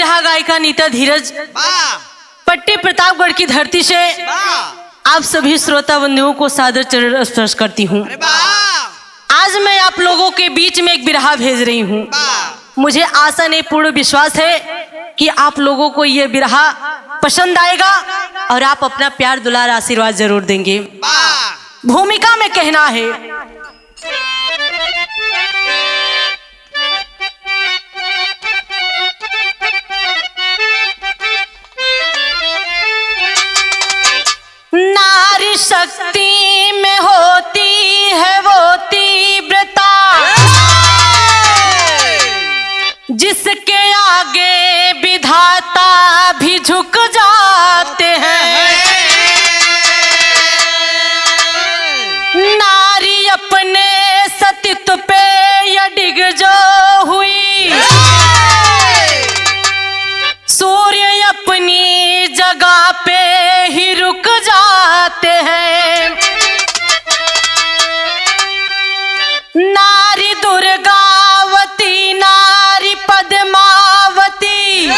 बिरहा गायिका नीता धीरज पट्टी प्रतापगढ़ की धरती से आप सभी श्रोता बंधुओं को सादर चरण स्पर्श करती हूँ। आज मैं आप लोगों के बीच में एक बिरहा भेज रही हूँ। मुझे आशा नहीं पूर्ण विश्वास है कि आप लोगों को ये बिरहा पसंद आएगा और आप अपना प्यार दुलार आशीर्वाद जरूर देंगे। भूमिका में कहना है, नारी शक्ति में होती है वो तीव्रता जिसके आगे विधाता भी झुक जाते हैं। नारी अपने सतीत्व पे या डिग जो हुई, सूर्य अपनी जगह पे ही रुक जाते हैं। नारी दुर्गावती, नारी पद्मावती,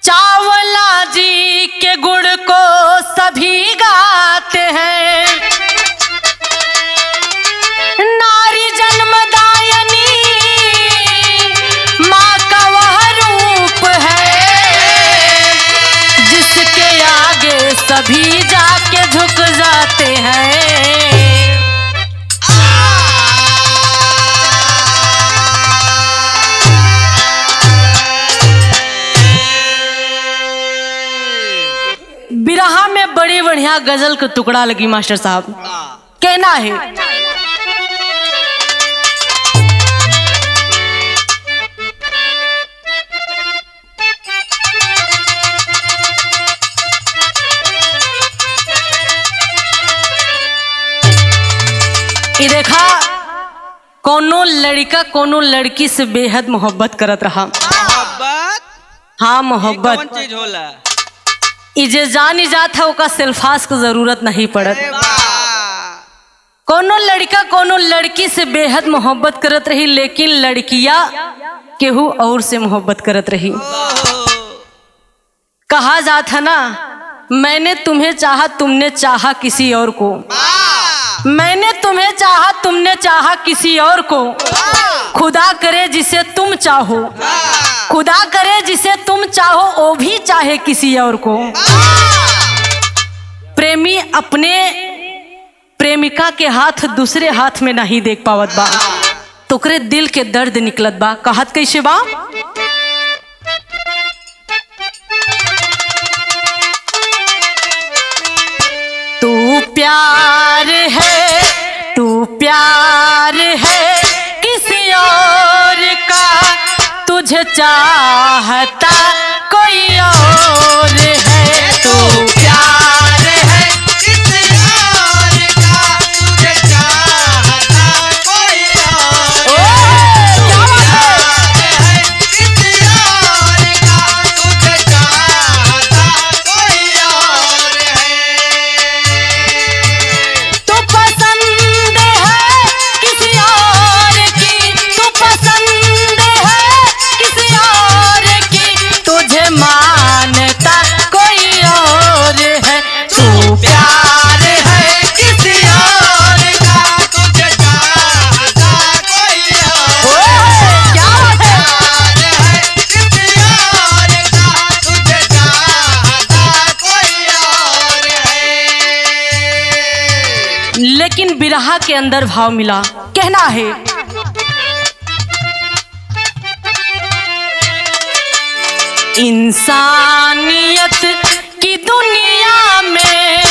चावला जी के गुण को सभी गाते हैं। नारी जन्मदायनी माँ का वह रूप है जिसके आगे सभी जाके झुक जाते हैं। बिरहा में बड़ी बढ़िया गजल का टुकड़ा लगी मास्टर साहब। कहना है, ये देखा कोनो लड़का कोनो लड़की से बेहद मोहब्बत करत रहा। हाँ मोहब्बत कौन चीज होला? इजे जानी जात है ओका सेल्फास की जरूरत नहीं पड़त। कोनो लड़का कोनो लड़की से बेहद मोहब्बत करत रही, लेकिन लड़कियां केहू और से मोहब्बत करत रही। कहा जाता है ना, मैंने तुम्हें चाहा तुमने चाहा किसी और को, मैंने तुम्हें चाहा तुमने चाहा किसी और को, खुदा करे जिसे तुम चाहो, खुदा करे जिसे तुम चाहो वो भी चाहे किसी और को। प्रेमी अपने प्रेमिका के हाथ दूसरे हाथ में नहीं देख पावत बा, तोकरे दिल के दर्द निकलत बा। कहत कैसे बा, तू प्यार है, तू प्यार है किसी और का, तुझे चाहता कोई और है। तू प्यार है किसी और का, तुझे चाहता कोई और है। किसी और का, तुझे चाहता कोई और है। तू पसंद है किसी और की, तू पसंद है किसी और की, तुझे मानता कोई और है। तू प्यार है किसी और का, तुझे चाहता कोई और क्या बात है। है। किसी और का, तुझे चाहता कोई और है। लेकिन बिरहा के अंदर भाव मिला। कहना है, इंसानियत की दुनिया में,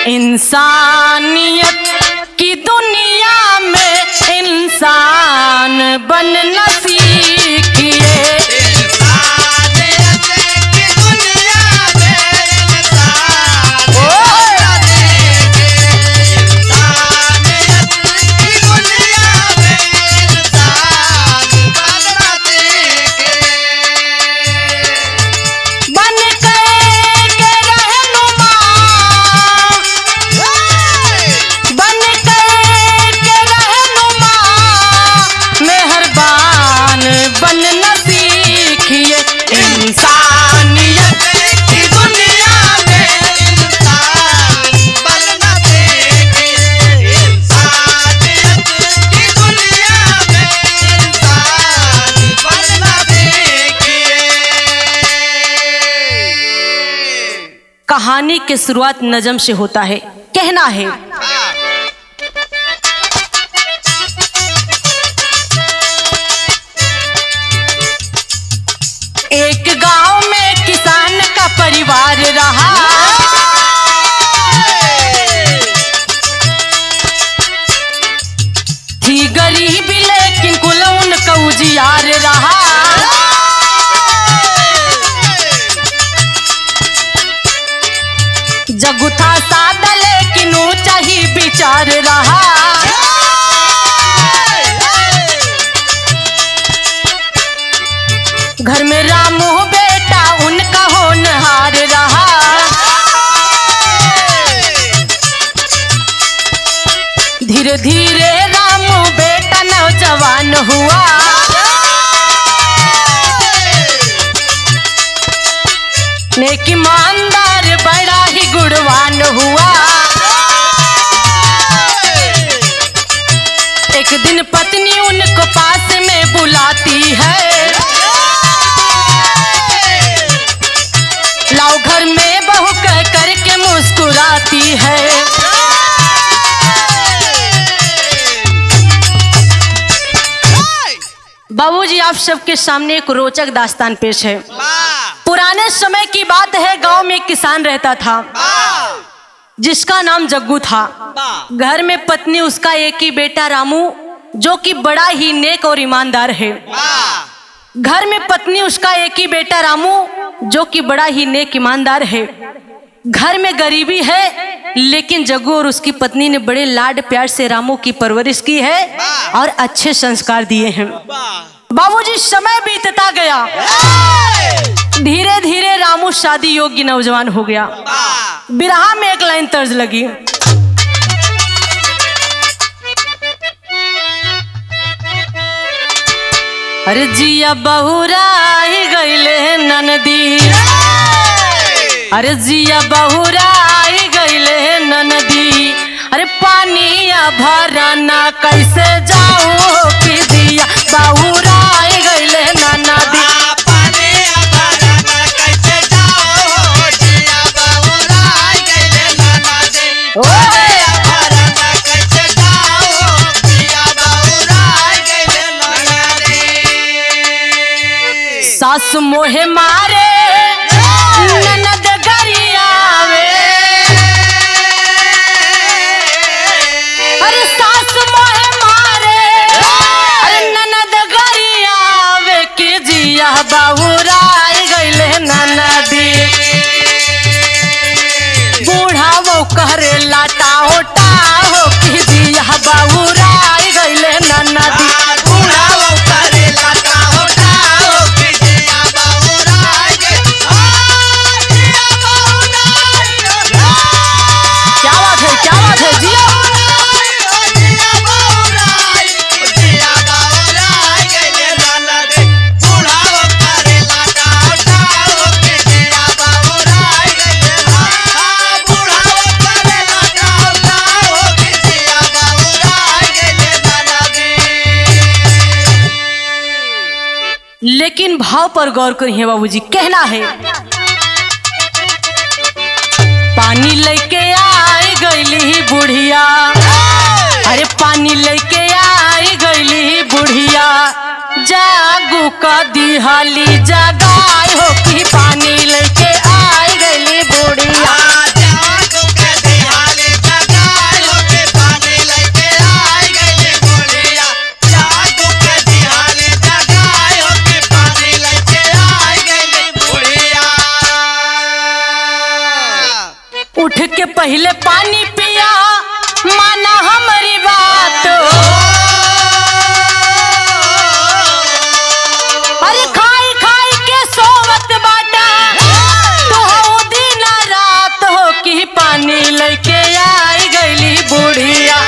इंसानियत की दुनिया में इंसान बनना सीखिए। इंसानियत की दुनिया में इंसान बनना सीखे। इंसानियत की दुनिया में इंसान बनना सीखे। बन के रहनुमा, बन के रहनुमा, मेहरबान कहानी की शुरुआत नजम से होता है। कहना है, एक गांव में किसान का परिवार रहा। थी गरीबी लेकिन कुल उनका उजियार रहा। जग था सादा लेकिन ऊंचा ही विचार रहा। घर में रामू बेटा उनका होनहार रहा। धीरे धीरे रामू बेटा नौजवान हुआ। नेक ईमानदार बड़ा ही गुणवान हुआ। एक दिन पत्नी उनको पास में बुलाती है। लाओ घर में बहू कह करके मुस्कुराती है। बाबूजी, आप सबके सामने एक रोचक दास्तान पेश है। पुराने समय की बात है, गांव में एक किसान रहता था जिसका नाम जग्गू था। घर में पत्नी उसका एक ही बेटा रामू, जो कि बड़ा ही नेक और ईमानदार है। घर में पत्नी उसका एक ही बेटा रामू, जो कि बड़ा ही नेक ईमानदार है। घर में गरीबी है, लेकिन जग्गू और उसकी पत्नी ने बड़े लाड प्यार से रामू की परवरिश की है और अच्छे संस्कार दिए हैं। बाबूजी, समय बीतता गया। धीरे धीरे रामू शादी योग्य नौजवान हो गया। बिरहा में एक लाइन तर्ज लगी, अरे जिया बहुराई गईले ननदी। अरे जिया बहुराई गईले ननदी। अरे पानिया भरना कैसे जाऊं कि दिया बहुराई गईले ननदी। सास मोहे मारे ननद गरियावे। अरे सास मोहे मारे, अरे ननद गरियावे कि जिया बहुराई गईले ननदी। बूढ़ा वो करे लाटा होटा हो कि जिया बहुराई गईले ननदी। लेकिन भाव पर गौर करिए बाबूजी। कहना है, पानी लेके आई गईली बुढ़िया। अरे पानी लेके आई गईली बुढ़िया। जागू का दिहाली जगाई हो कि पानी लेके आई गईली बुढ़िया। उठ के पहले पानी पिया, माना हमारी बात। अरे खाई खाई के सोवत बाटा, तो दिन रात हो कि पानी लेके आई गईली बुढ़िया।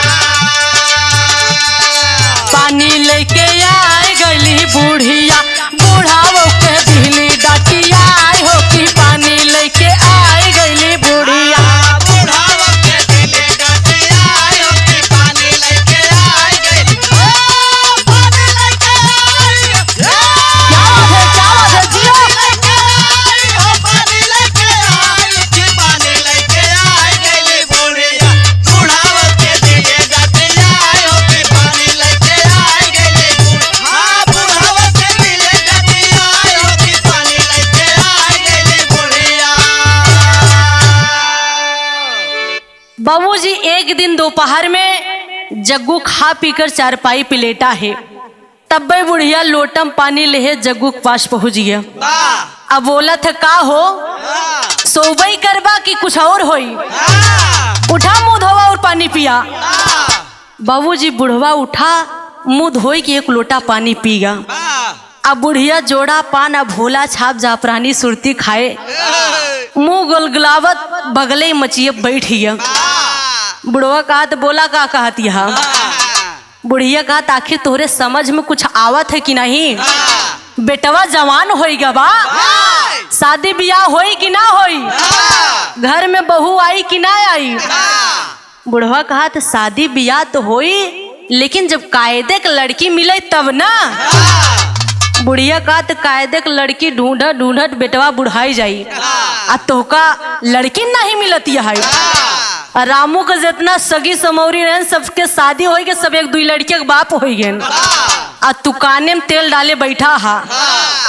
पानी लेके आई गईली बुढ़िया। बूढ़ा वो के दिली डाटिया हो कि पानी लेके आई गईली बुढ़िया। बुढ़ा एक दिन दोपहर में जग्गू खा पीकर चारपाई पे लेटा है, तब भाई बुढ़िया लोटम पानी ले जग्गू के पास पहुंच गया। अब बोला था का हो, सोबई करबा कि कुछ और होई? उठा मुंह धोवा और पानी पिया। बाबूजी बुढ़वा उठा, मुंह धोई के एक लोटा पानी पीगा। अब बुढ़िया जोड़ा पान अब भोला छाप जाफरानी सुरती खाए, मुंह गुलगुलावत बगले मचिए बैठ गया। बुढ़वा कहा तो बोला का कहती है? बुढ़िया कहा आखिर तोहरे समझ में कुछ आवत है कि नहीं? बेटवा जवान होइगा बा, शादी ब्याह होई कि ना होई? घर में बहू आई कि ना आई? बुढ़वा कहा तो शादी ब्याह तो होई, लेकिन जब कायदे के लड़की मिले तब ना। बुढ़िया कहा तो कायदे के लड़की ढूंढत ढूंढत बेटवा बुढ़ाई जाई, आ तोहका लड़की नहीं मिलती है। रामू के जितना सगी समौरी रहन सबके शादी हो गए, सब एक दुई लड़की के बाप हो गए, आ तू काने में तेल डाले बैठा हा।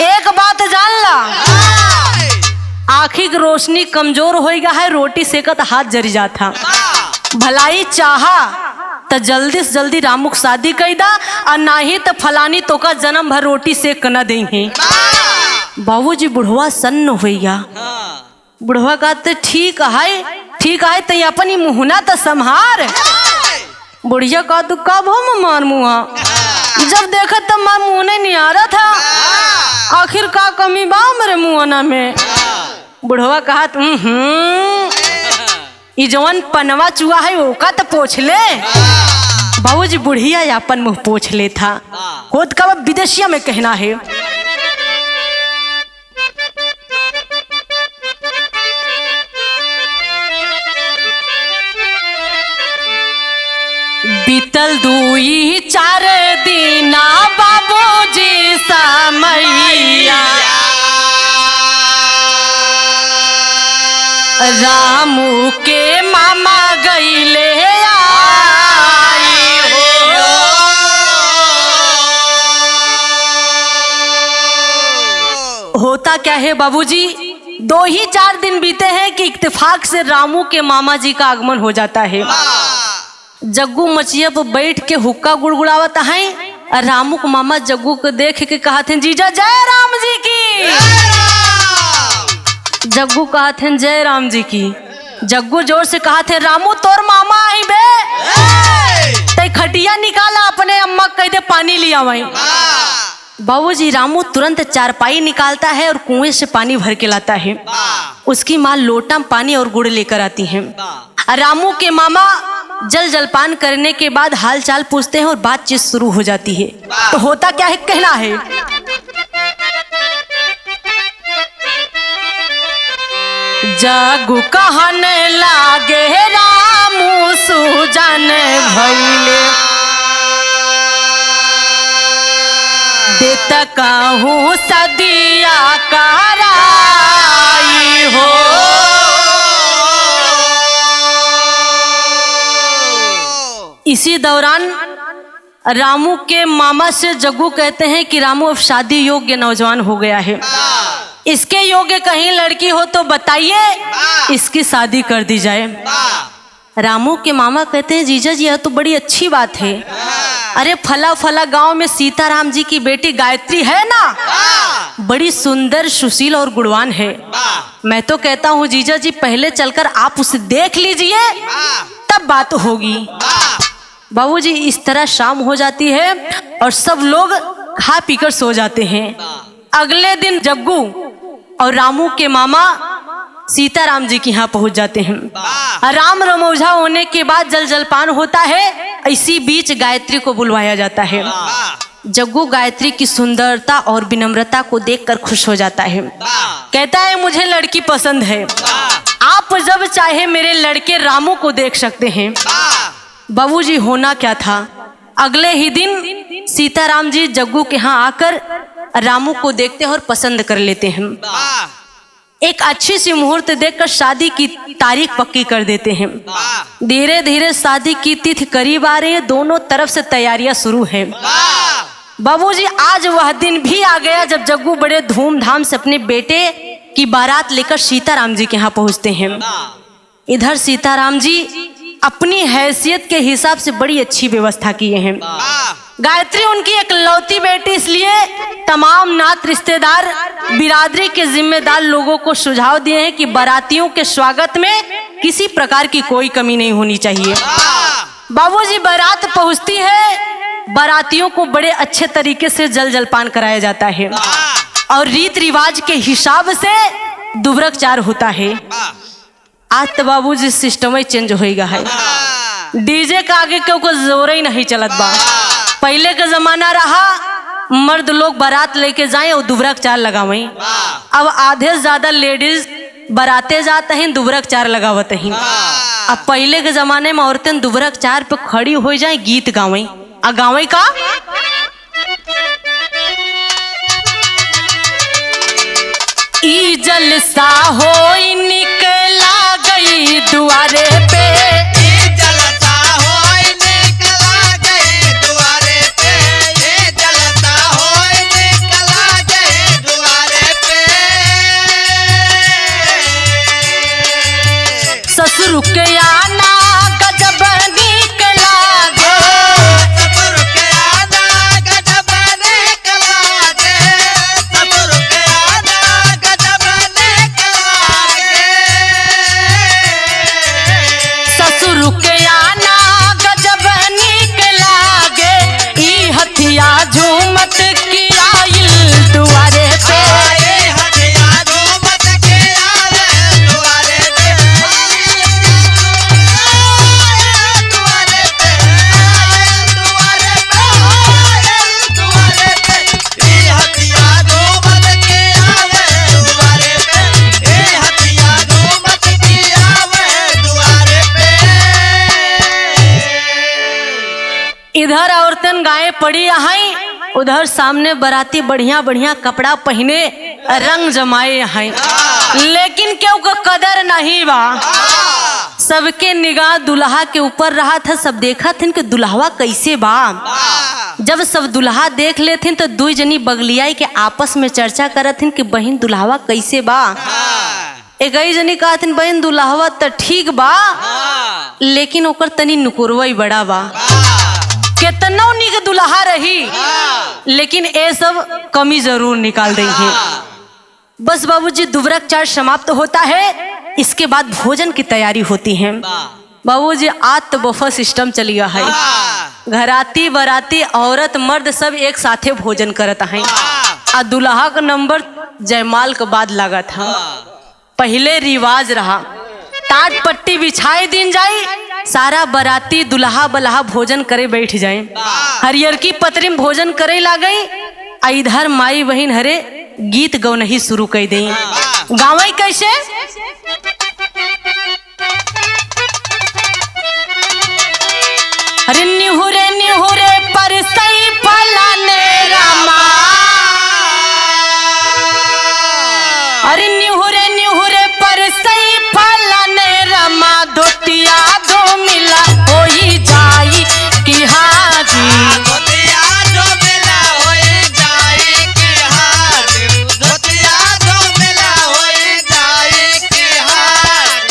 एक बात जान ला, आँखी की रोशनी कमजोर हो गया है, रोटी सेकत हाथ जरी जाता। भलाई चाहा तो जल्दी से जल्दी रामू की शादी कर दा, और नहीं तो फलानी तो का जन्म भर रोटी सेक न देंगे। बाबूजी बुढ़वा सन्न हो गया। बुढ़वा का तो ठीक है तो अपन मुहना तो संहार। बुढ़िया का तू कब हो मार मुहा, जब देखा तब मार मुँह नहीं आ रहा था, आखिर का कमी बा मेरे मुहना में? बुढ़वा कहा ये जवन पनवा चुआ है ओका तो पोछ ले। बाबूजी बुढ़िया अपन मुंह पोछ ले था। खुद का विदेशिया में कहना है, बीतल दुई चार दीना बाबूजी समैया, रामू के मामा गईले आई हो। होता क्या है बाबूजी, 2 ही 4 दिन बीते हैं कि इत्तेफाक से रामू के मामा जी का आगमन हो जाता है। जग्गू मचिया पर बैठ के हुक्का गुड़गुड़ावत है, और रामू के मामा जग्गू को देख के कहा थे जीजा जय राम जी की। जग्गू कहा थे जय राम जी की। जग्गू जोर से कहा थे रामू तोर मामा आई बे, तई खटिया निकाला अपने अम्मा कह दे पानी लिया वहीं। बाबूजी रामू तुरंत चारपाई निकालता है और कुएं से पानी भर के लाता है। उसकी माँ लोटा में पानी और गुड़ लेकर आती है। रामू के मामा जलपान करने के बाद हाल चाल पूछते हैं और बातचीत शुरू हो जाती है। तो होता क्या है कहना है, जग्गू कहने लागे रामू सुजन भइले, देता कहूँ सदिया कराई हो। इसी दौरान रामू के मामा से जग्गू कहते हैं कि रामू अब शादी योग्य नौजवान हो गया है, इसके योग्य कहीं लड़की हो तो बताइए, इसकी शादी कर दी जाए। रामू के मामा कहते हैं जीजा जी यह तो बड़ी अच्छी बात है। अरे फला फला गांव में सीताराम जी की बेटी गायत्री है ना, बड़ी सुंदर सुशील और गुणवान है। मैं तो कहता हूँ जीजा जी पहले चलकर आप उसे देख लीजिए, तब बात होगी। बाबूजी इस तरह शाम हो जाती है और सब लोग खा पीकर सो जाते हैं। अगले दिन जग्गू और रामू के मामा सीताराम जी के यहाँ पहुंच जाते हैं। राम रमौजा होने के बाद जलपान होता है। इसी बीच गायत्री को बुलवाया जाता है। जग्गू गायत्री की सुंदरता और विनम्रता को देखकर खुश हो जाता है। कहता है मुझे लड़की पसंद है, आप जब चाहे मेरे लड़के रामू को देख सकते हैं। बाबूजी होना क्या था, अगले ही दिन सीताराम जी जग्गू के यहाँ आकर रामू को देखते हैं और पसंद कर लेते हैं। एक अच्छी सी मुहूर्त देखकर शादी की तारीख पक्की कर देते हैं। धीरे धीरे शादी की तिथि करीब आ रही है, दोनों तरफ से तैयारियां शुरू है। बाबूजी आज वह दिन भी आ गया जब जग्गू बड़े धूमधाम से अपने बेटे की बारात लेकर सीताराम जी के यहाँ पहुंचते हैं। इधर सीताराम जी अपनी हैसियत के हिसाब से बड़ी अच्छी व्यवस्था किए हैं। वाह गायत्री उनकी एक लौती बेटी, इसलिए तमाम नात रिश्तेदार बिरादरी के जिम्मेदार लोगों को सुझाव दिए हैं कि बारातियों के स्वागत में किसी प्रकार की कोई कमी नहीं होनी चाहिए। बाबूजी, बारात पहुंचती है, बारातियों को बड़े अच्छे तरीके से जल जलपान कराया जाता है और रीत रिवाज के हिसाब से दुबरक चार होता है। आज तो बाबूजी सिस्टम ही चेंज होएगा है, डीजे का आगे क्यों को जोर ही नहीं चलत बा। पहले का जमाना रहा मर्द लोग बारात लेके जाएं और दुबरक चार लगावें, अब आधे से ज्यादा लेडीज बाराते जाते हैं दुबरक चार लगावत हैं। अब पहले के जमाने में औरतें दुबरक चार पे खड़ी हो जाए गीत गावें, आ गावें का ई जलसा हो निकला गई दुआरे पे, जलता होए निकला गए दुआरे पे, ये जलता होए निकला गए दुआरे पे। ससुर के आना गजब निकला गे, ससुर के आना गजब निकला गे, ससुर के आना गजब निकला गे। ससुर के आना गजब निकला गे, ई हथिया झूमत की आइल दुआरे पे। आए हथिया झूमत के आवे दुआरे पे, दुआरे पे, दुआरे पे, दुआरे पे। ये हथिया झूमत के आवे दुआरे पे, ये हथिया झूमत के आवे दुआरे पे। इधर औरतन गाय पड़ी हैं, उधर सामने बराती बढ़िया बढ़िया कपड़ा पहने रंग जमाए हैं, लेकिन क्यों का कदर नहीं बा। सबके निगाह दुल्हा के ऊपर रहा था, सब देखा थे कि दुल्हवा कैसे बा। जब सब दुल्हा देख लेथिन तो दुई जनी बगलियाई के आपस में चर्चा करथिन कि बहन दुल्हवा कैसे बा। एक जनी कहथिन बहन दुल्हवा तो ठीक बा, लेकिन ओकर तनी नुकुरवई बड़ा बा। कितनों निक दुल्हा रही, लेकिन ये सब कमी जरूर निकाल रही है। बस बाबूजी, दुबरक चार समाप्त होता है, इसके बाद भोजन की तैयारी होती है। बाबूजी, आज तो बफे सिस्टम चल गया है, घराती बराती औरत मर्द सब एक साथे भोजन करता है। आ दुल्हा का नंबर जयमाल के बाद लगा था। पहले रिवाज रहा टाट पट्टी बिछाए दिन जाई, सारा बराती दुल्हा बल्हा भोजन करे बैठ जाए। हरियर की पतरी में भोजन करे ला गई, इधर माई बहन हरे गीत गौनही शुरू कर दी। गावे कैसे? अरे निहुरे निहुरे पर सही फलाने रामा, अरे निहुरे निहुरे पर सही फलाने रमा, धोतिया दो मिला हो ही जाई कि हाजी। धोतिया जो मिला होए जाए के हाथ, धोतिया जो मिला होए जाए के हाथ।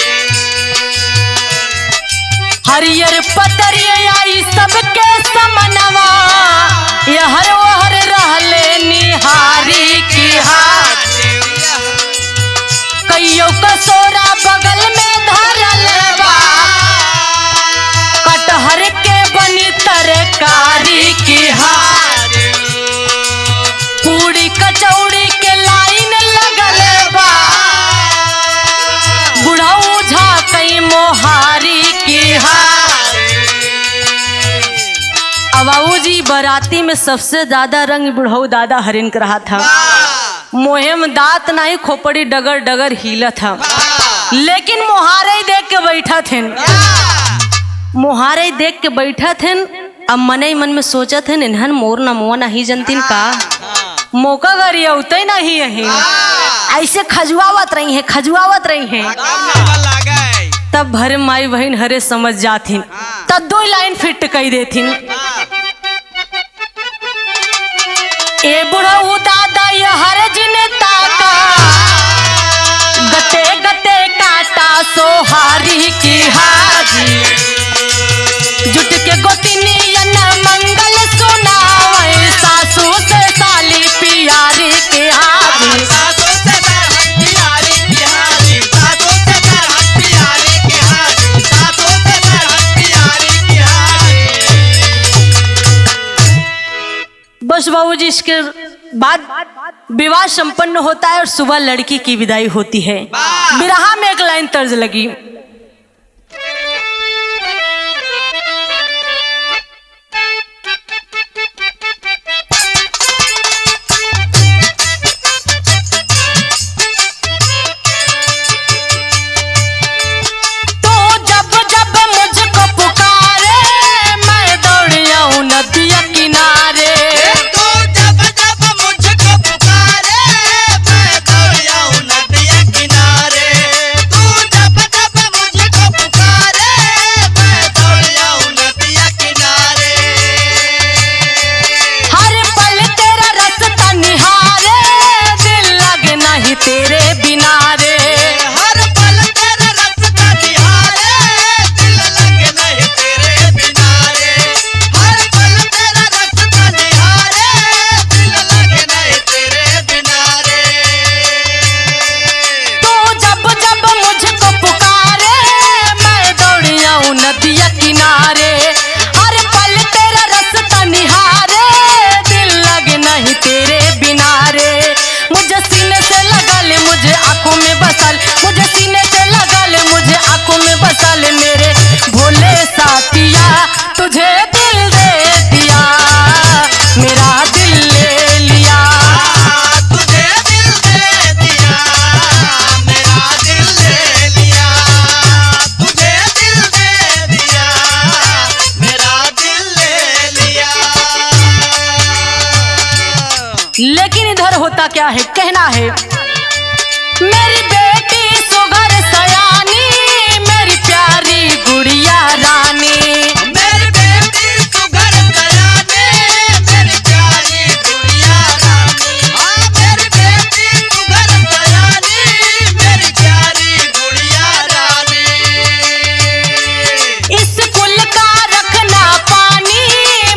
हरियर पतरी आई सबके समनवा, यहर वहर रहले निहारी की हाथ। कईयो कसोरा बगल में धरल बा, कटहर के बनी तरकारी की हाथ। पूड़ी कचौड़ी के लाइन लगल बा, बुढ़ऊ झाकई मोहारी की हाथ। बाबूजी, बराती में सबसे ज्यादा रंग बुढ़ऊ दादा हरिन का रहा था। मोहेम दांत नहीं, खोपड़ी डगर डगर हिला था, लेकिन मोहारे देख के बैठा थे। मोहारे देख के बैठा थे, अब मन ही मन में सोचा थे इन्हन मोर न मुआ नहीं जनतीन का मौका गरी उतई नहीं है, ऐसे खजुआवत रही है, खजुआवत रही है। तब भर माई बहन हरे समझ जाथिन, तब दो लाइन फिट कही देथिन। ए बुढ़ऊ दादा ये हर जिनता का, गते गते काटा सोहारी की हाजी। बस बाबूजी इसके बाद विवाह संपन्न होता है और सुबह लड़की की विदाई होती है। बिरहा में एक लाइन तर्ज लगी, नदिया किनारे तू जब जब मुझको पुकारे मैं दौड़ आऊं नदिया किनारे। तू जब जब मुझको पुकारे मैं दौड़ आऊं नदिया किनारे। हर पल तेरा रास्ता निहारे, दिल लगे नहीं तेरे बिना रे। हर पल तेरा रास्ता निहारे, दिल लगे नहीं तेरे बिना रे। हर पल तेरा रास्ता निहारे, दिल लगे नहीं तेरे बिना रे। तू जब जब मुझको पुकारे मैं दौड़ आऊं नदिया किनारे। हर पल तेरा रास्ता निहारे, दिल लगे नहीं तेरे बिना रे। मुझे सीने से लगा ले, मुझे आंखों में बसा ले, मुझे सीने से लगा ले, मुझे आंखों में बसा ले। मेरे भोले साथिया तुझे दिल दे दिया, मेरा दिल ले लिया। तुझे दिल दे दिया, मेरा दिल ले लिया। तुझे दिल दे दिया, मेरा दिल ले लिया। लेकिन इधर होता क्या है, कहना है, मेरी बेटी सुगर सयानी, मेरी प्यारी गुड़िया रानी। मेरी बेटी सुगर कयाने, मेरी प्यारी गुड़िया रानी। हाँ मेरी बेटी सुगर कयाने, मेरी प्यारी गुड़िया रानी। इस कुल का रखना पानी,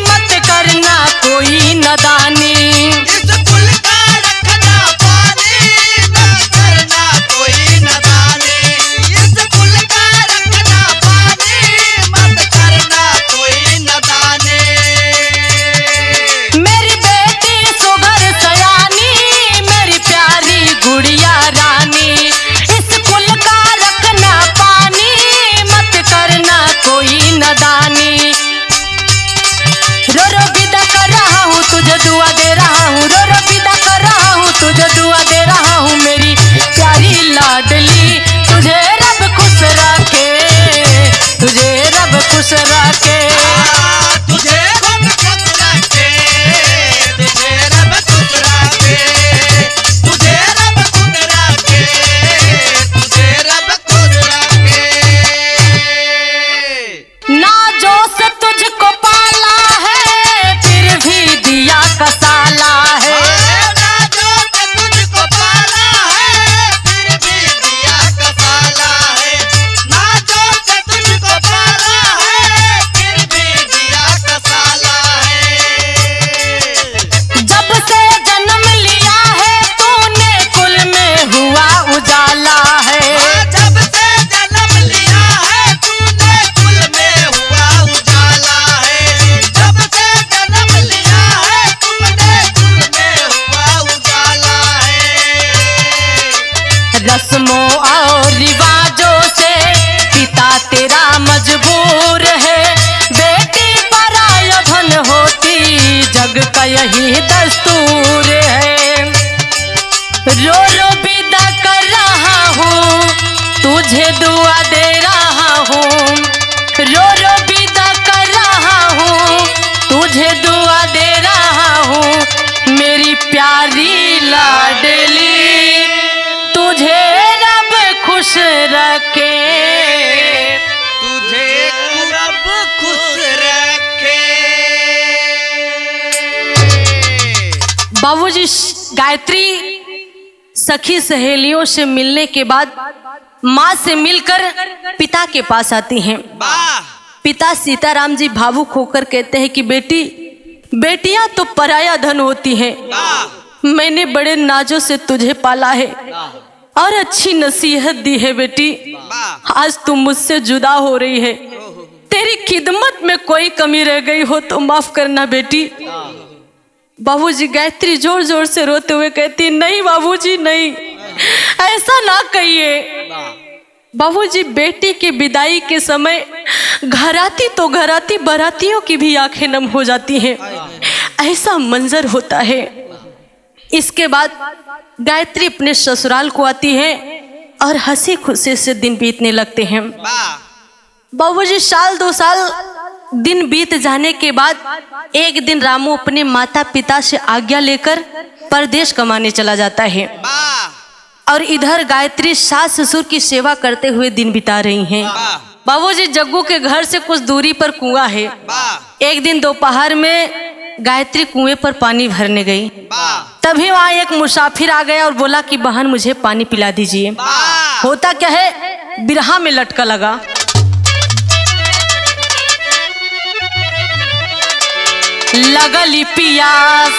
मत करना कोई नदानी। इस कुल का रखना पानी, मत करना कोई नदानी। इस कुल का रखना पानी, मत करना कोई नदानी। मेरी बेटी सुगर सयानी, मेरी प्यारी गुड़िया रानी। इस कुल का रखना पानी, मत करना कोई नदानी। रो रो विदा कर रहा हूँ, तुझे दुआ दे रहा हूँ। रो रो विदा कर रहा हूँ, तुझे दुआ दे रहा हूँ। मेरी प्यारी लाडली तुझे रब खुश रखे, तुझे रब खुश रखे। तुझे रब खुश रखे, तुझे रब खुश रखे। तुझे रब खुश रखे, तुझे रब खुश रखे। नाजो से तुझको पाला है, फिर भी दिया कसाला है। नाजो से तुझको पाला है, फिर भी दिया कसाला है। नाजो से तुझको पाला है, फिर भी दिया कसाला है। जब से जन्म लिया है तूने, कुल में हुआ उजाला है। जब से जन्म लिया है तूने, कुल में हुआ उजाला है। जब से जन्म लिया है तुमने, कुल में हुआ उजाला है। रस्मों और रिवाजों से पिता तेरा मजबूर है। बेटी पराया धन होती, जग का यही दस्तूर है। रो रो विदा कर रहा हूँ, तुझे दुआ दे रहा हूँ। रो रो विदा कर रहा हूँ, तुझे दुआ दे रहा हूँ। मेरी प्यारी लाडली तुझे रब खुश रखे, तुझे रब खुश रखे। बाबूजी गायत्री सखी सहेलियों से मिलने के बाद माँ से मिलकर पिता के पास आती हैं। वाह पिता सीताराम जी भावुक होकर कहते हैं कि बेटी, बेटियां तो पराया धन होती हैं। वाह मैंने बड़े नाजों से तुझे पाला है और अच्छी नसीहत दी है बेटी। वाह आज तुम मुझसे जुदा हो रही है, तेरी खिदमत में कोई कमी रह गई हो तो माफ करना बेटी। बाबूजी गायत्री जोर जोर से रोते हुए कहती, नहीं बाबूजी नहीं, ऐसा ना कहिए। बाबूजी बेटी की विदाई के समय घर आती तो घर आती बारातियों की भी आंखें नम हो जाती हैं, ऐसा मंजर होता है। इसके बाद गायत्री अपने ससुराल को आती है और हंसी खुशी से दिन बीतने लगते हैं। बाबूजी साल 2 साल दिन बीत जाने के बाद एक दिन रामू अपने माता पिता से आज्ञा लेकर परदेश कमाने चला जाता है और इधर गायत्री सास ससुर की सेवा करते हुए दिन बिता रही हैं। बाबूजी जग्गू के घर से कुछ दूरी पर कुआं है। एक दिन दोपहर में गायत्री कुएं पर पानी भरने गई, तभी वहाँ एक मुसाफिर आ गया और बोला कि बहन मुझे पानी पिला दीजिए। होता क्या है, बिरहा में लटका लगा। लगली पियास,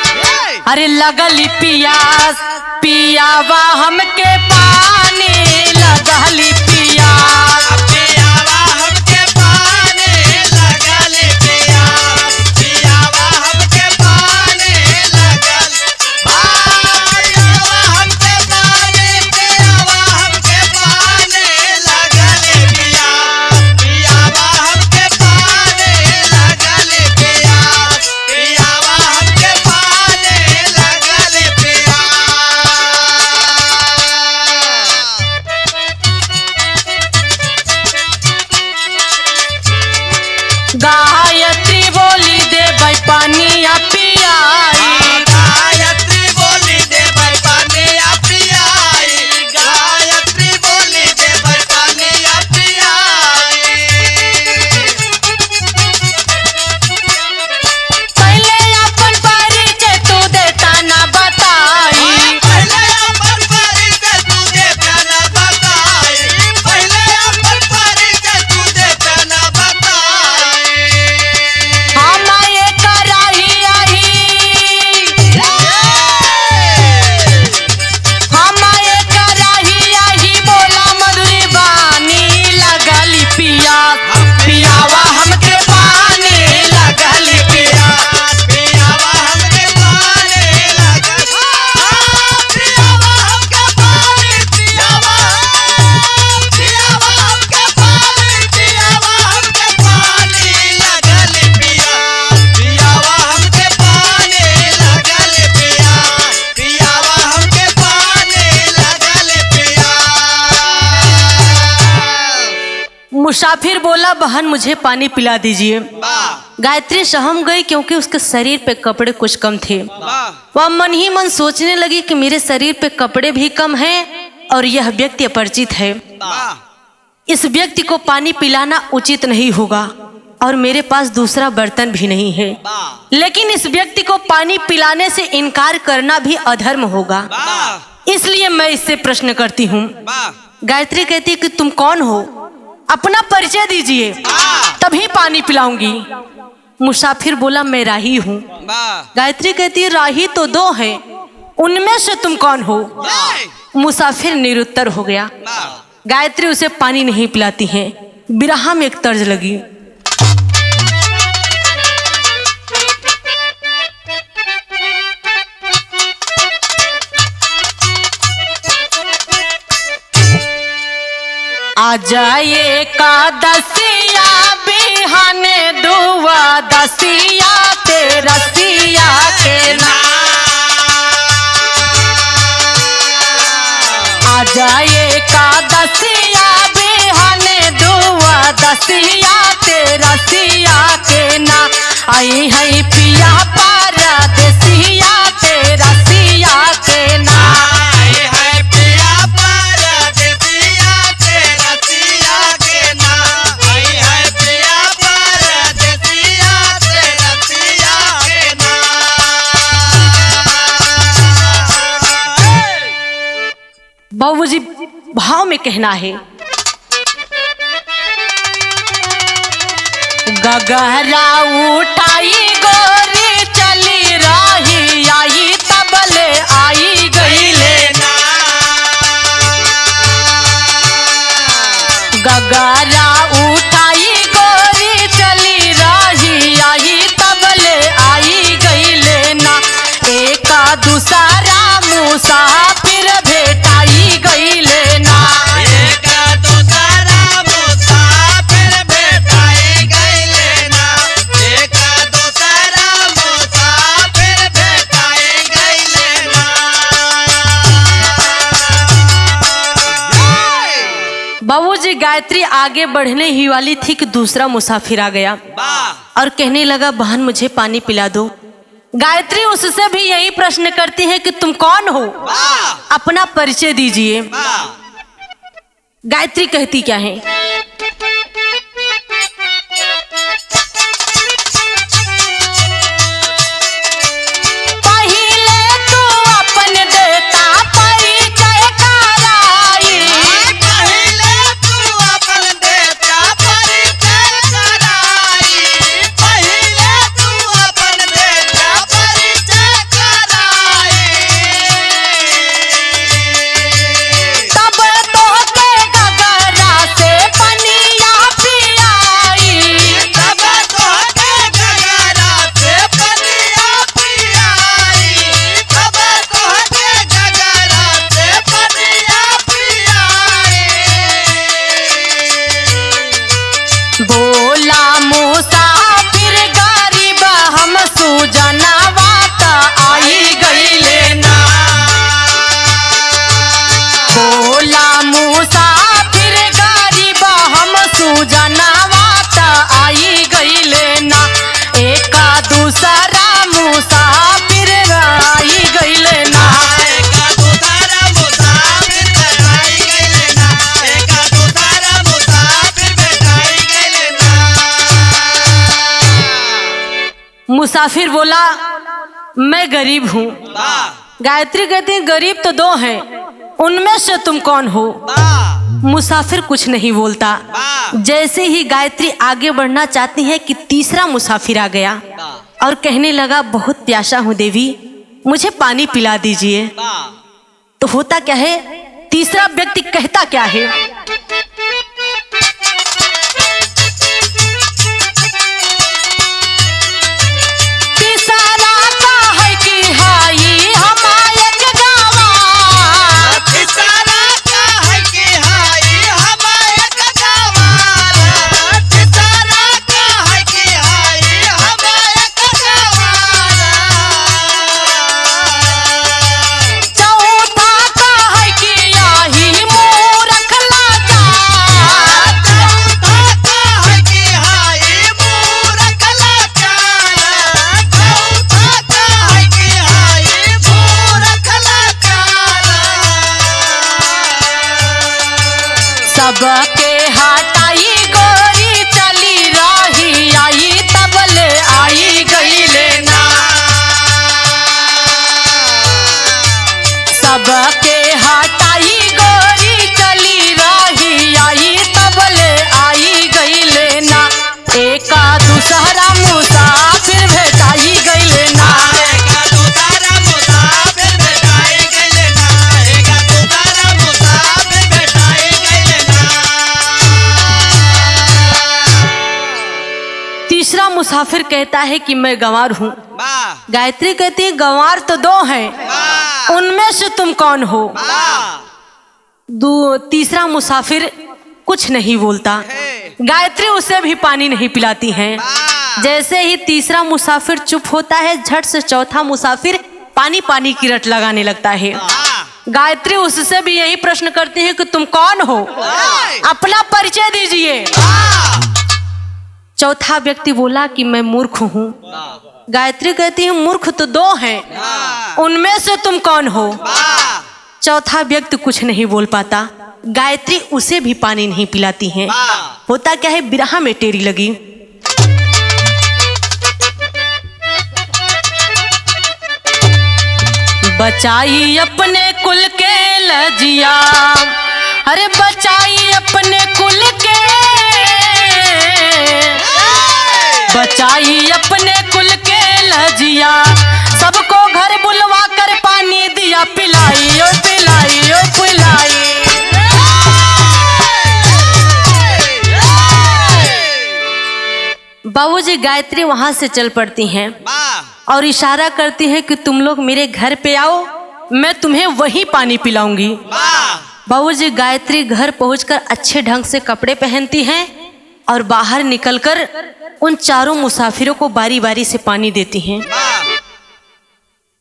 अरे लगली पियास, पियावा हमके पानी, लगली पियास, पियावा हमके पानी, लगली पियास, पियावा हमके पानी, लगल पियावा हमके पानी, पियावा हमके पानी, लगली पियास, पियावा हमके पानी, लगली पियास, पियावा हमके पानी, लगली पियास। गायत्री बोली दे भाई पानिया पियाई, गायत्री बोली दे भाई पानिया पियाई, गायत्री बोली दे भाई पानिया पियाई। पहले अपन परिचय तू देता ना बताई, पहले अपन परिचय तू देता ना बताई, पहले अपन परिचय तू देता ना बताई। हम ये कराही आई, हम ये कराही आई, बोला मधुरी बानी, लगली पियास, पियावा हमके पानी, लगली पियास, पियावा हमके पानी, लगल पियावा हमके पानी, पियावा पियावा हमके पानी, पियावा हमके पानी, लगल पियास, पियावा हमके पानी, लगल पियास, पियावा हमके पानी, लगल पियास। मुसाफिर बोला बहन मुझे पानी पिला दीजिए। गायत्री सहम गई क्योंकि उसके शरीर पे कपड़े कुछ कम थे। वह मन ही मन सोचने लगी कि मेरे शरीर पे कपड़े भी कम हैं और यह व्यक्ति अपरिचित है, इस व्यक्ति को पानी पिलाना उचित नहीं होगा और मेरे पास दूसरा बर्तन भी नहीं है, लेकिन इस व्यक्ति को पानी पिलाने से इनकार करना भी अधर्म होगा, इसलिए मैं इससे प्रश्न करती हूँ। गायत्री कहती है कि तुम कौन हो, अपना परिचय दीजिए तभी पानी पिलाऊंगी। मुसाफिर बोला मैं राही हूँ। गायत्री कहती है राही तो 2 हैं, उनमें से तुम कौन हो? मुसाफिर निरुत्तर हो गया। गायत्री उसे पानी नहीं पिलाती है। बिरहा में एक तर्ज लगी, आ जाए का दसिया बिहाने दुआ दसिया तेरा सिया के ना, आ जाए का दसिया बिहाने दुआ दसिया तेरा सिया के ना, आई है पिया परदेसिया तेरा सिया के ना। बाबूजी भाव में कहना है, गगरा उठाई गोरी चली रही आई तबले आई गई लेना, गगरा उठाई गोरी चली रही आई तबले आई गई लेना, बाबूजी गायत्री आगे बढ़ने ही वाली थी कि दूसरा मुसाफिर आ गया और कहने लगा बहन मुझे पानी पिला दो। गायत्री उससे भी यही प्रश्न करती है कि तुम कौन हो, अपना परिचय दीजिए। गायत्री कहती क्या है, मुसाफिर बोला मैं गरीब हूँ। गायत्री कहती गरीब तो दो हैं, उनमें से तुम कौन हो। मुसाफिर कुछ नहीं बोलता। जैसे ही गायत्री आगे बढ़ना चाहती है कि तीसरा मुसाफिर आ गया और कहने लगा बहुत प्यासा हूँ देवी, मुझे पानी पिला दीजिए। तो होता क्या है, तीसरा व्यक्ति कहता क्या है, सबके हटाई गोरी चली रही आई तबले आई गई लेना। सबके हटाई गोरी चली रही आई तबले आई गई लेना। एका दूसरा मुसाफिर भेटाई गई लेना। तीसरा मुसाफिर कहता है कि मैं गंवार हूँ। गायत्री कहती है गंवार तो दो हैं, उनमें से तुम कौन हो। तीसरा मुसाफिर कुछ नहीं बोलता। गायत्री उसे भी पानी नहीं पिलाती है। जैसे ही तीसरा मुसाफिर चुप होता है, झट से चौथा मुसाफिर पानी पानी की रट लगाने लगता है। गायत्री उससे भी यही प्रश्न करती है कि तुम कौन हो, अपना परिचय दीजिए। चौथा व्यक्ति बोला कि मैं मूर्ख हूँ। गायत्री कहती है मूर्ख तो दो हैं, उनमें से तुम कौन हो। चौथा व्यक्ति कुछ नहीं बोल पाता। गायत्री उसे भी पानी नहीं पिलाती है। होता क्या है, बिरहा में टेरी लगी। बचाई अपने कुल के लजिया, अरे बचाई अपने कुल के, बचाई अपने कुल के लजिया। सबको घर बुलवा कर पानी दिया पिलाई ओ पिलाई ओ पिलाई। बाबूजी गायत्री वहां से चल पड़ती हैं और इशारा करती है कि तुम लोग मेरे घर पे आओ, मैं तुम्हें वही पानी पिलाऊंगी। बाबूजी गायत्री घर पहुंचकर अच्छे ढंग से कपड़े पहनती हैं और बाहर निकलकर उन चारों मुसाफिरों को बारी बारी से पानी देती हैं।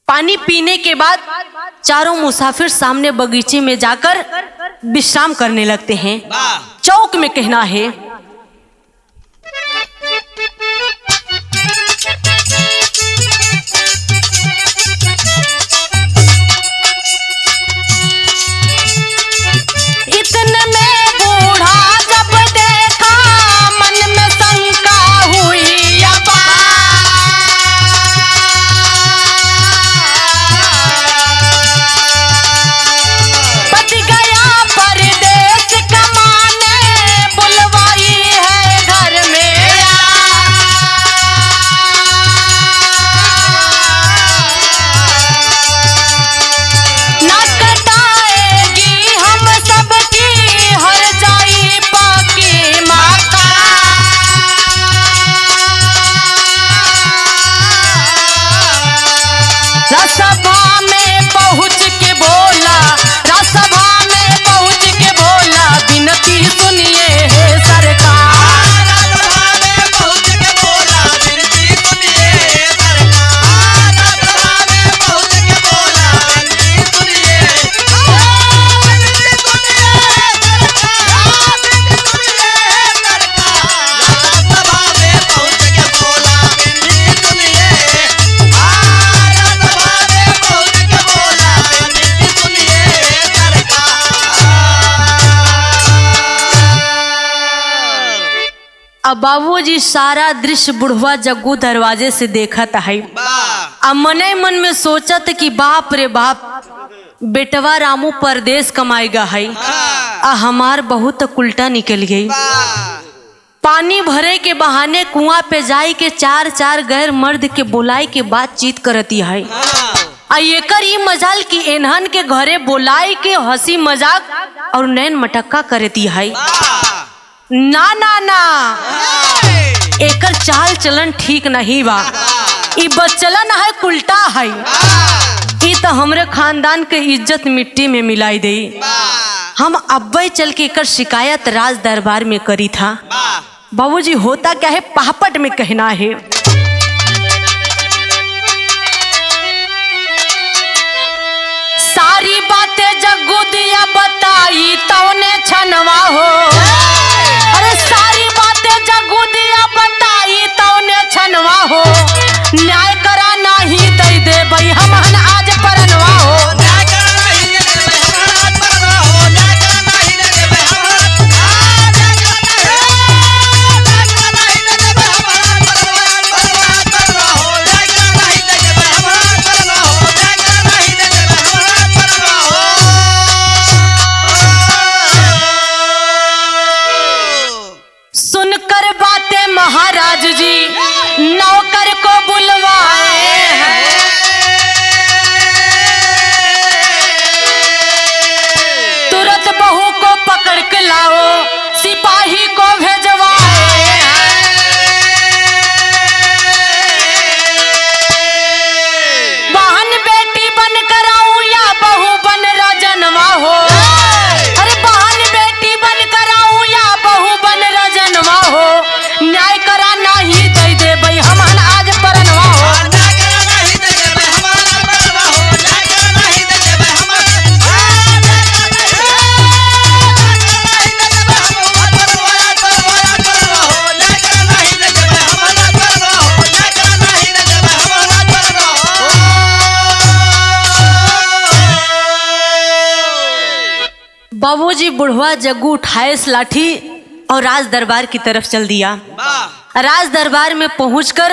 पानी पीने के बाद चारों मुसाफिर सामने बगीचे में जाकर विश्राम करने लगते हैं। वाह चौक में कहना है, इतने में बूढ़ा जब देखा मन में शंका हुई अबा। पति गया परदेस कमाने, बुलवाई है घर में ना कटाएगी हम सबकी हर जाई बाकी माता। रसभा में पहुँच के बोला, रसभा में पहुँच के बोला, विनती सुनिए हे सरकार। राजसभा में पहुंच के बोला विनती सुनिए सरकार। राजसभा में पहुंच के बोला विनती सुनिए, विनती सुनिए सरकार, विनती सुनिए सरकार। राजसभा में पहुंच के बोला विनती सुनिए, राजसभा में पहुंच के बोला विनती सुनिए सरकार। अब बाबूजी सारा दृश्य बुढ़वा जग्गू दरवाजे से देखत है। वाह अब मने मन में सोचत कि बाप रे बाप, बेटवा रामू परदेश कमाएगा है, आ हमार बहुत उल्टा निकल गई। वाह पानी भरे के बहाने कुआं पे जाई के चार चार गैर मर्द के बुलाई के बातचीत करती है। आ एकर ई मजाल की एनहन के घरे बुलाई के हंसी मजाक और नैन मटक्का करती है। ना ना ना, एकर चाल चलन ठीक नहीं बा। ई बचलन है उल्टा है। ई तो हमरे खानदान के इज्जत मिट्टी में मिलाई दे। हम अब्बे चल के एकर शिकायत राज दरबार में करी था। बाबूजी होता क्या है, पापट में कहना है, सारी बातें जग्गू दिया बताई तौने छनवा हो। अरे सारी बातें जग्गू दिया बताई तौने छनवा हो। न्याय करा नहीं दे दे भाई हमहन आज परनवा हो। सुनकर बातें महाराज जी नौकर को बुलवाए हैं। तुरंत बहू को पकड़ के लाओ, सिपाही को भेजवाए हैं। बहन बेटी बन कर आऊं या बहू बन रजनवा हो। अरे बहन बेटी बन कर आऊं या बहू बन रजनवा हो। न्याय करा नहीं दे दे भाई हमहन आज परनवा हो। बाबूजी बुढ़वा जग्गू उठाए लाठी और राज दरबार की तरफ चल दिया। राज दरबार में पहुंचकर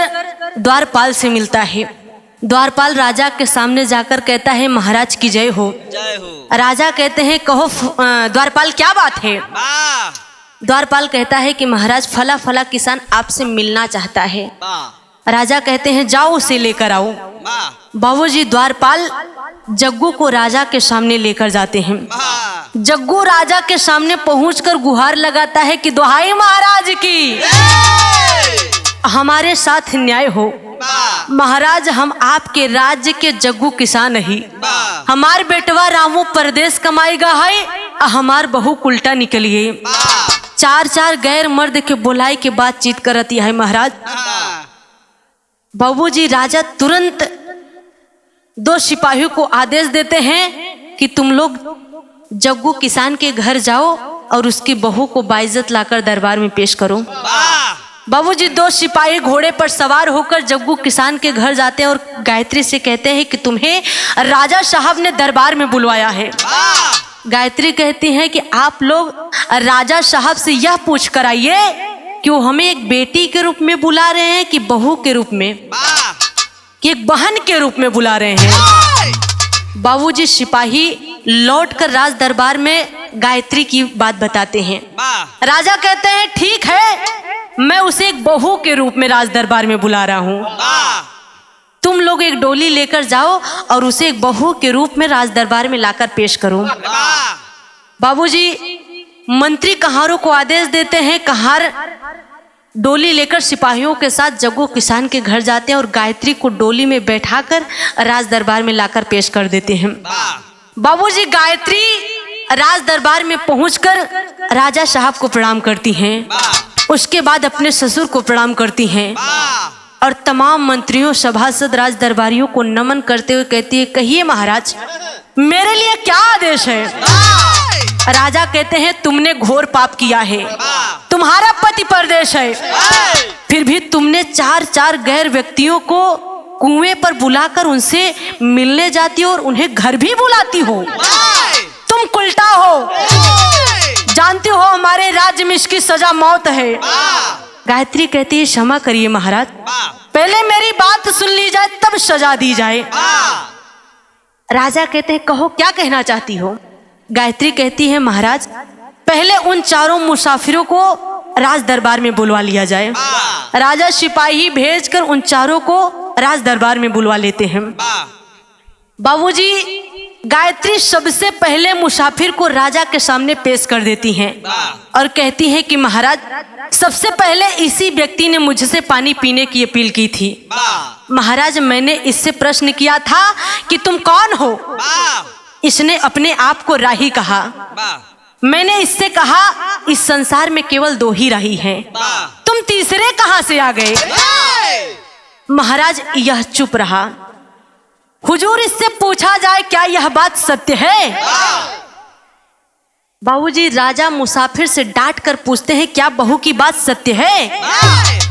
द्वारपाल से मिलता है। द्वारपाल राजा के सामने जाकर कहता है, महाराज की जय हो। जय हो। राजा कहते हैं, कहो द्वारपाल क्या बात है। द्वारपाल कहता है कि महाराज फला फला किसान आपसे मिलना चाहता है। राजा कहते हैं, जाओ उसे लेकर आओ। बाबूजी द्वारपाल जग्गू को राजा के सामने लेकर जाते हैं। जग्गू राजा के सामने पहुंचकर गुहार लगाता है कि दुहाई महाराज की, हमारे साथ न्याय हो। महाराज हम आपके राज्य के जग्गू किसान नहीं। हमार बेटवा रामू परदेश कमाएगा है, हमार बहू उल्टा निकलिए। चार चार गैर मर्द के बुलाई के बातचीत करती है महाराज। बाबूजी राजा तुरंत दो सिपाहियों को आदेश देते हैं कि तुम लोग जग्गू किसान के घर जाओ और उसकी बहू को बाइज्जत लाकर दरबार में पेश करो। बाबूजी 2 सिपाही घोड़े पर सवार होकर जग्गू किसान के घर जाते हैं और गायत्री से कहते हैं कि तुम्हें राजा साहब ने दरबार में बुलवाया है। गायत्री कहती है कि आप लोग राजा साहब से यह पूछ कर आइए कि वो हमें एक बेटी के रूप में बुला रहे हैं कि बहू के रूप में, कि एक बहन के रूप में बुला रहे हैं। बाबूजी सिपाही लौटकर राज दरबार में गायत्री की बात बताते हैं। राजा कहते हैं ठीक है, मैं उसे एक बहू के रूप में राज दरबार में बुला रहा हूँ। तुम लोग एक डोली लेकर जाओ और उसे एक बहू के रूप में राज दरबार में लाकर पेश करो। बाबूजी मंत्री कहारों को आदेश देते हैं। कहार डोली लेकर सिपाहियों के साथ जग्गू किसान के घर जाते हैं और गायत्री को डोली में बैठाकर राज दरबार में लाकर पेश कर देते हैं। बाबूजी गायत्री राज दरबार में पहुंचकर राजा साहब को प्रणाम करती हैं। उसके बाद अपने ससुर को प्रणाम करती हैं और तमाम मंत्रियों, सभासद, राज दरबारियों को नमन करते हुए कहती है, कहिए महाराज मेरे लिए क्या आदेश है। राजा कहते हैं तुमने घोर पाप किया है, तुम्हारा पति परदेश है, फिर भी तुमने 4 गैर व्यक्तियों को कुएं पर बुलाकर उनसे मिलने जाती हो और उन्हें घर भी बुलाती हो। तुम उल्टा हो, जानती हो हमारे राज्य में इसकी सजा मौत है। गायत्री कहती है क्षमा करिए महाराज, पहले मेरी बात सुन ली जाए तब सजा दी जाए। राजा कहते हैं कहो क्या कहना चाहती हो। गायत्री कहती है महाराज पहले उन 4 मुसाफिरों को राज दरबार में बुलवा लिया जाए। राजा सिपाही भेजकर उन 4 को राज दरबार में बुलवा लेते हैं। बाबूजी गायत्री सबसे पहले मुसाफिर को राजा के सामने पेश कर देती हैं और कहती हैं कि महाराज सबसे पहले इसी व्यक्ति ने मुझसे पानी पीने की अपील की थी। महाराज मैंने इससे प्रश्न किया था कि तुम कौन हो। इसने अपने आप को राही कहा। मैंने इससे कहा इस संसार में केवल 2 ही राही हैं, तुम तीसरे कहां से आ गए। महाराज यह चुप रहा। हुजूर इससे पूछा जाए क्या यह बात सत्य है। बाबूजी राजा मुसाफिर से डांट कर पूछते हैं क्या बहू की बात सत्य है।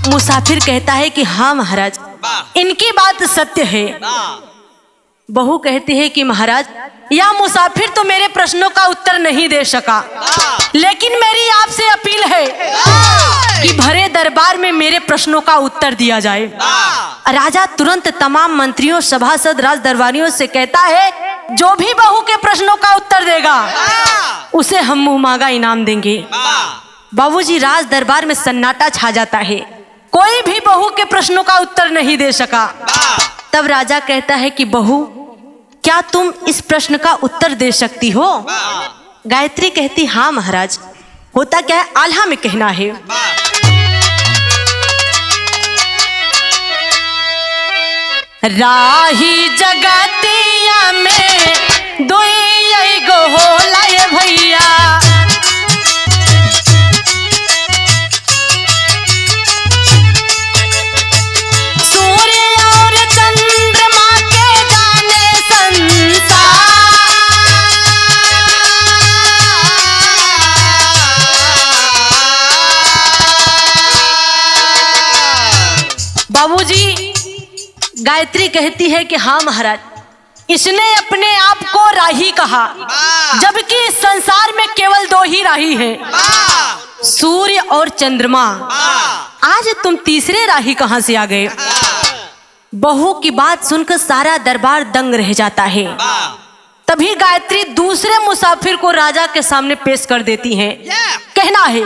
मुसाफिर कहता है कि हाँ महाराज इनकी बात सत्य है। बहू कहती है कि महाराज यह मुसाफिर तो मेरे प्रश्नों का उत्तर नहीं दे सका, लेकिन मेरी आपसे अपील है कि भरे दरबार में मेरे प्रश्नों का उत्तर दिया जाए। राजा तुरंत तमाम मंत्रियों, सभासद, राज दरबारियों से कहता है जो भी बहू के प्रश्नों का उत्तर देगा उसे हम मुंह मांगा इनाम देंगे। बाबूजी राज दरबार में सन्नाटा छा जाता है, कोई भी बहू के प्रश्नों का उत्तर नहीं दे सका। तब राजा कहता है कि बहू क्या तुम इस प्रश्न का उत्तर दे सकती हो। गायत्री कहती हाँ महाराज, होता क्या है आल्हा में कहना है। राही जगतिया में 2 गो होला ये भैया, सूर्य और चंद्रमा के जाने संसार। बाबूजी गायत्री कहती है कि हाँ महाराज इसने अपने आप को राही कहा, जबकि इस संसार में केवल 2 ही राही हैं, सूर्य और चंद्रमा। आज तुम तीसरे राही कहां से आ गए। बहू की बात सुनकर सारा दरबार दंग रह जाता है। तभी गायत्री दूसरे मुसाफिर को राजा के सामने पेश कर देती हैं। कहना है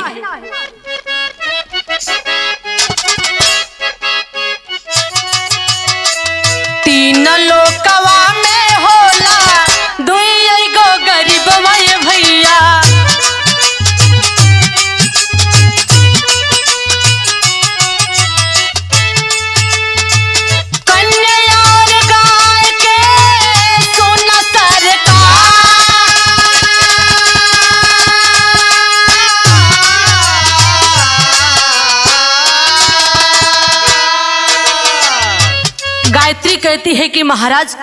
तीन लोकवा में होला 2 गो गरीब माय भैया, कन्या और गाय के सोना सरकार। गायत्री कहती है कि महाराज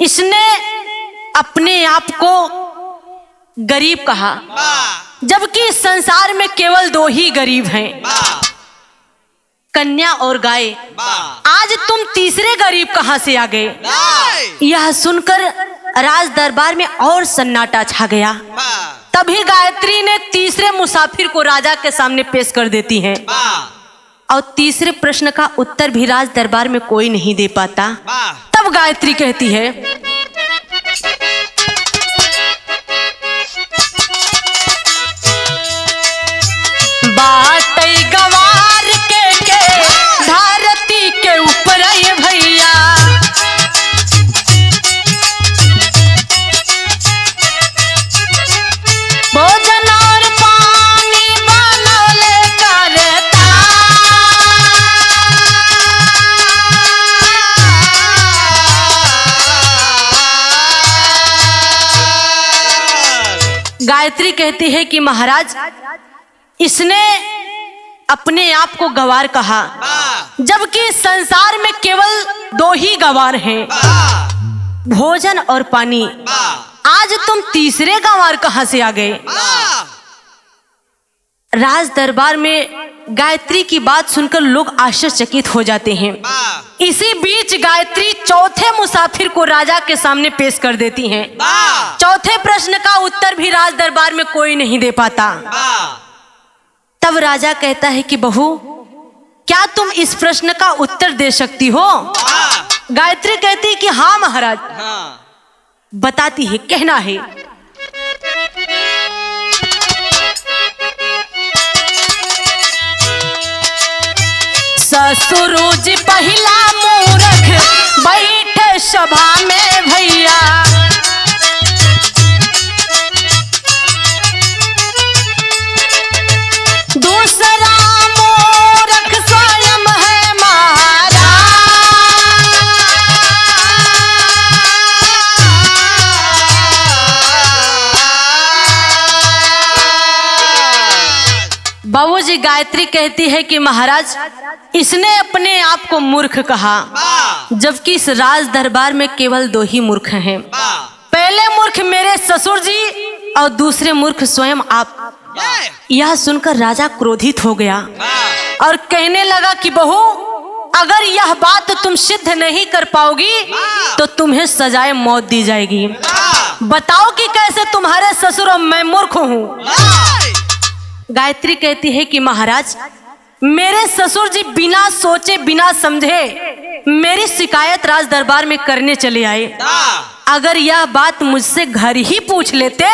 इसने अपने आप को गरीब कहा, वाह जबकि संसार में केवल दो ही गरीब हैं, वाह कन्या और गाय। वाह आज तुम तीसरे गरीब कहां से आ गए? वाह यह सुनकर राज दरबार में और सन्नाटा छा गया। वाह तभी गायत्री ने तीसरे मुसाफिर को राजा के सामने पेश कर देती है और तीसरे प्रश्न का उत्तर भी राज दरबार में कोई नहीं दे पाता। वाह तब गायत्री कहती है, बात गवार के धरती के ऊपर ये भैया, भोजन और पानी बनौले करता, गायत्री कहती है कि महाराज, इसने अपने आप को गवार कहा, जबकि संसार में केवल दो ही गवार हैं, भोजन और पानी। आज तुम तीसरे गवार कहां से आ गए? राज दरबार में गायत्री की बात सुनकर लोग आश्चर्यचकित हो जाते हैं। इसी बीच गायत्री चौथे मुसाफिर को राजा के सामने पेश कर देती हैं। चौथे प्रश्न का उत्तर भी राज दरबार में कोई नहीं दे पाता। तब राजा कहता है कि बहू, क्या तुम इस प्रश्न का उत्तर दे सकती हो? गायत्री कहती है कि हाँ महाराज। बताती है, कहना है, ससुरु जी पहला मूर्ख बैठे सभा में भैया, दूसरा मूर्ख स्वयं है महाराज। बाबूजी, गायत्री कहती है कि महाराज, इसने अपने आप को मूर्ख कहा, जबकि इस राज दरबार में केवल दो ही मूर्ख हैं। पहले मूर्ख मेरे ससुर जी और दूसरे मूर्ख स्वयं आप। यह सुनकर राजा क्रोधित हो गया और कहने लगा कि बहू, अगर यह बात तुम सिद्ध नहीं कर पाओगी तो तुम्हें सजाए मौत दी जाएगी। बताओ कि कैसे तुम्हारे ससुर और मैं मूर्ख हूँ। गायत्री कहती है कि महाराज, मेरे ससुर जी बिना सोचे बिना समझे मेरी शिकायत राज दरबार में करने चले आए। अगर यह बात मुझसे घर ही पूछ लेते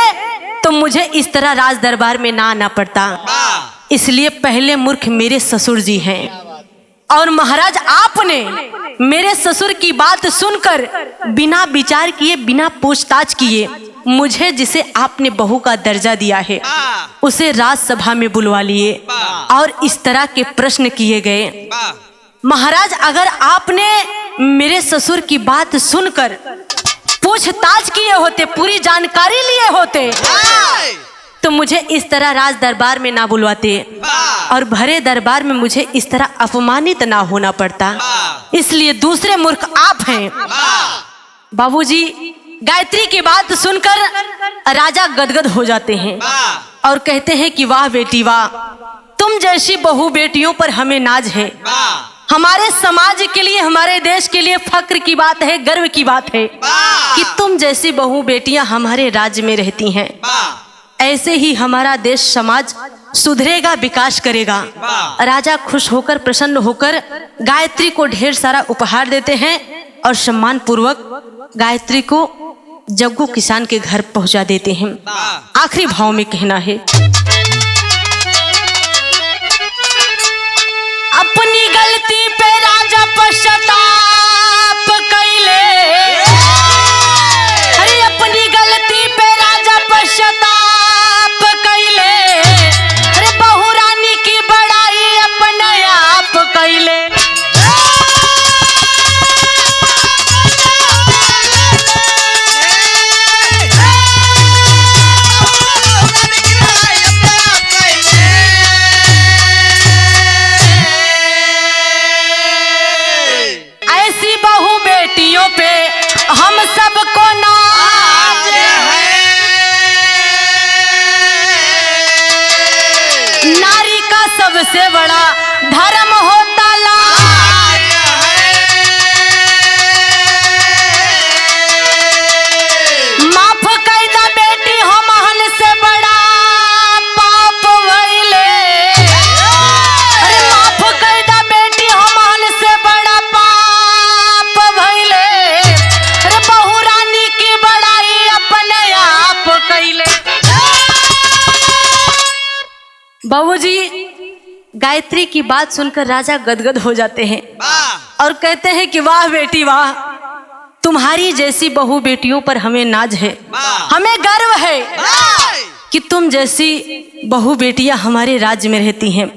तो मुझे इस तरह राज दरबार में ना आना पड़ता। इसलिए पहले मूर्ख मेरे ससुर जी हैं। और महाराज, आपने मेरे ससुर की बात सुनकर बिना विचार किए, बिना पूछताछ किए मुझे जिसे आपने बहू का दर्जा दिया है उसे राजसभा में बुलवा लिए और इस तरह के प्रश्न किए गए। महाराज, अगर आपने मेरे ससुर की बात सुनकर पूछताछ किए होते, पूरी जानकारी लिए होते, तो मुझे इस तरह राज दरबार में ना बुलवाते और भरे दरबार में मुझे इस तरह अपमानित ना होना पड़ता। इसलिए दूसरे मूर्ख आप हैं। बाबूजी, गायत्री की बात सुनकर राजा गदगद हो जाते हैं और कहते हैं कि वाह बेटी वाह, तुम जैसी बहू बेटियों पर हमें नाज है। हमारे समाज के लिए, हमारे देश के लिए फक्र की बात है, गर्व की बात है कि तुम जैसी बहू बेटियां हमारे राज्य में रहती हैं। ऐसे ही हमारा देश समाज सुधरेगा, विकास करेगा। राजा खुश होकर, प्रसन्न होकर गायत्री को ढेर सारा उपहार देते हैं और सम्मान पूर्वक गायत्री को जग्गू किसान के घर पहुंचा देते हैं। आखिरी भाव में कहना है, अपनी गलती पे राजा पश्चाताप कैले। अरे अपनी गलती पे राजा पश्चाताप कैले। अरे बहू रानी की बड़ाई अपने आप कैले। पे हम सबको नाज है। सबसे बड़ा धर्म होता लाज। माफ कर दा बेटी हमहन से बड़ा पाप भइले। अरे माफ कर दा बेटी हमहन से बड़ा पाप भइले। अरे बहू रानी की बड़ाई अपने आप कैले। बाबूजी गायत्री की बात सुनकर राजा गदगद हो जाते हैं और कहते हैं कि वाह बेटी वाह, तुम्हारी जैसी बहु बेटियों पर हमें नाज है, हमें गर्व है कि तुम जैसी बहु बेटियां हमारे राज्य में रहती हैं।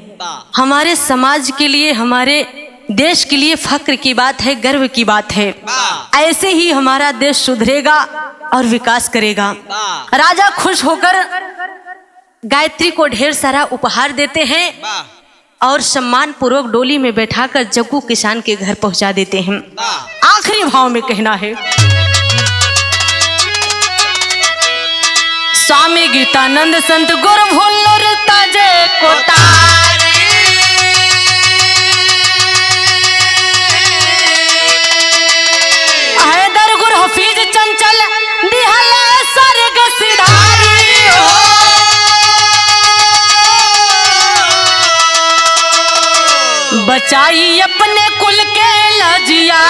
हमारे समाज के लिए, हमारे देश के लिए फक्र की बात है, गर्व की बात है। ऐसे ही हमारा देश सुधरेगा और विकास करेगा। राजा खुश होकर गायत्री को ढेर सारा उपहार देते हैं और सम्मान पूर्वक डोली में बैठाकर जग्गू किसान के घर पहुंचा देते हैं। आखिरी भाव में कहना है, स्वामी गीतानंद संत गुरु भुल्लर ताजे कोतारी। हैदर गुरु हफीज चंचल दिहल स्वर्ग सिधारी। बचाई अपने कुल के लजिया